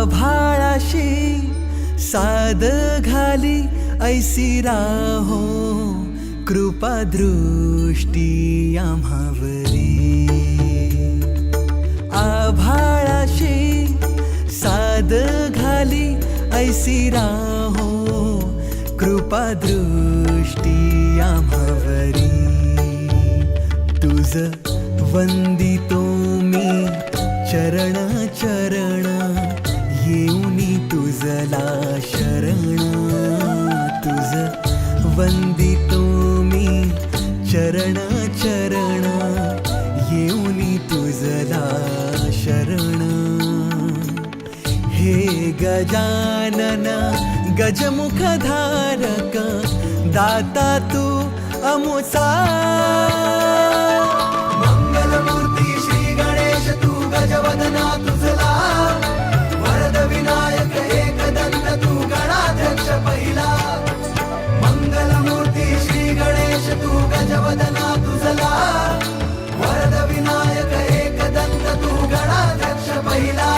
आभाळाशी साद घाली ऐसी राहो कृपा दृष्टी आम्हावरी. आभाळाशी साद घाली ऐसी राहो कृपा दृष्टी आम्हावरी. तुझ वंदितो मी चरण चरण येऊनी तुझला शरण. तुझ वंदितो मी चरण चरण येऊनी तुझला शरण. हे गजानन गजमुखधारक दाता तू अमुचा. मंगलमूर्ती श्री गणेश तू गजवदना तुझला. वरद विनायक एकदंत तू गणाध्यक्ष पहिला. मंगलमूर्ती श्री गणेश तू गजवदना तुझला. वरद विनायक एकदंत तू गणाध्यक्ष पहिला.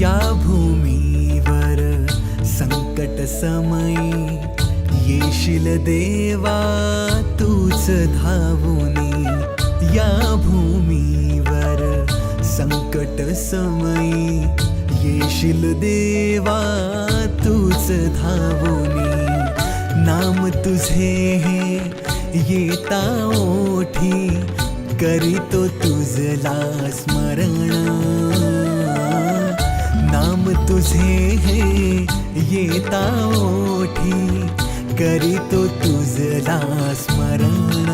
या भूमीवर संकट समयी येशील देवा तूच धावूनी. या भूमीवर संकट समयी येशील देवा तूच धावूनी. नाम तुझे हे येता ओठी करीतो तुझला स्मरण. नाम तुझे हे येता ओठी करीतो तुझला स्मरण.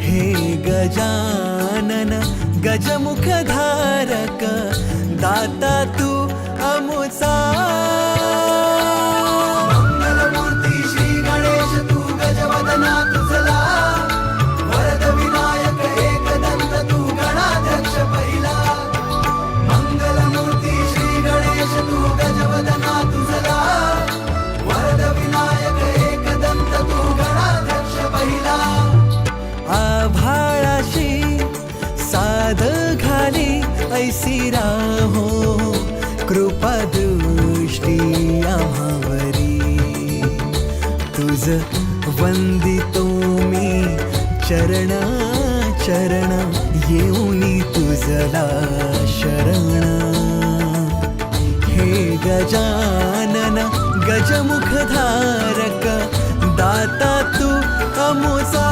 हे गजानन गजमुखधारक दाता तू अमुचा. मंगलमूर्ती श्री गणेश तू गजवदना तुझला. वरद विनायक एकदंत तू गणाध्यक्ष पहिला. मंगलमूर्ती श्री गणेश तू गजवदना तुझला. वरद विनायक एकदंत तू गणाध्यक्ष पहिला. आभाळाशी साद घाली ऐसी राहो कृपा दृष्टी आम्हावरी. तुझ वंदितो मी चरण चरण येऊनी तुझला शरण. हे गजानन गजमुखधारक दाता तू अमुचा.